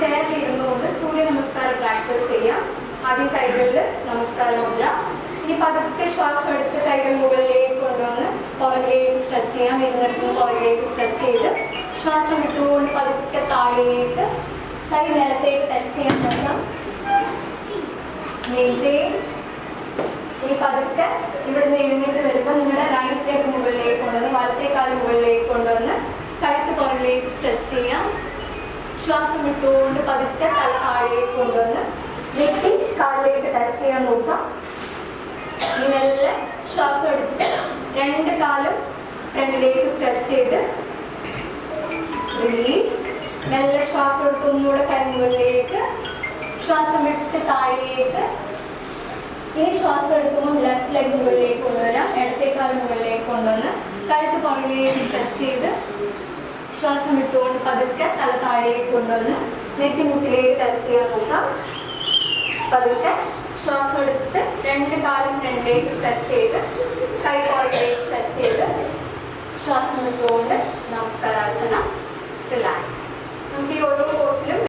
ചെയറിൽ ഇരുന്നുകൊണ്ട് സൂര്യ നമസ്കാരം പ്രാക്ടീസ് ചെയ്യാം. ആദ്യം കൈകളിൽ നമസ്കാര മുദ്ര. ഇനി പതുക്കെ ശ്വാസം എടുത്ത് കൈകൾ മുകളിലേക്ക് കൊണ്ടുവന്ന് പുറകിലേക്ക് സ്ട്രെച്ച് ചെയ്യാം. ഇരുന്നിടത്ത് പുറകിലേക്ക് സ്ട്രെച്ച് ചെയ്ത് ശ്വാസം വിട്ടുകൊണ്ട് പതുക്കെ താഴേക്ക് കൈ നിലത്തേക്ക് ടച്ച് ചെയ്യാൻ നോക്കാം. ഇനി പതുക്കെ ഇവിടുന്ന് എഴുന്നേറ്റ് വരുമ്പോൾ നിങ്ങളുടെ റൈറ്റ് ലെഗ് മുകളിലേക്ക് കൊണ്ടുവന്ന് വലത്തേക്കാൽ മുകളിലേക്ക് കൊണ്ടുവന്ന് കഴുത്ത് പുറകിലേക്ക് സ്ട്രെച്ച് ചെയ്യാം. ശ്വാസം വിട്ടുകൊണ്ട് പതുക്കെ തല താഴേക്ക് കൊണ്ടുവന്ന് നെറ്റി കാലിലേക്ക് ടച്ച് ചെയ്യാൻ നോക്കാം. ഇനി മെല്ലെ ശ്വാസം എടുത്ത് രണ്ട് കാലും ഫ്രണ്ടിലേക്ക് സ്ട്രെച്ച് ചെയ്ത് റിലീസ്. മെല്ലെ ശ്വാസം എടുത്ത് ഒന്നുകൂടെ കൈ മുകളിലേക്ക്, ശ്വാസം വിട്ട് താഴേക്ക്. ഇനി ശ്വാസം എടുക്കുമ്പോൾ ലെഫ്റ്റ് ലെഗ് മുകളിലേക്ക് കൊണ്ടുവരാം. ഇടത്തേക്കാൽ മുകളിലേക്ക് കൊണ്ടുവന്ന് കഴുത്ത് പുറകിലേക്ക് സ്ട്രെച്ച് ചെയ്ത് ശ്വാസം വിട്ടുകൊണ്ട് പതുക്കെ തല താഴേക്ക് കൊണ്ടുവന്ന് നെറ്റിമുട്ടിലേക്ക് ടച്ച് ചെയ്യാൻ നോക്കാം. പതുക്കെ ശ്വാസം എടുത്ത് രണ്ട് കാലും ഫ്രണ്ടിലേക്ക് സ്ട്രെച്ച് ചെയ്ത് കൈ പുറകിലേക്ക് സ്ട്രെച്ച് ചെയ്ത് ശ്വാസം വിട്ടുകൊണ്ട് നമസ്കാരാസന റിലാക്സ്. നമുക്ക് ഈ ഓരോ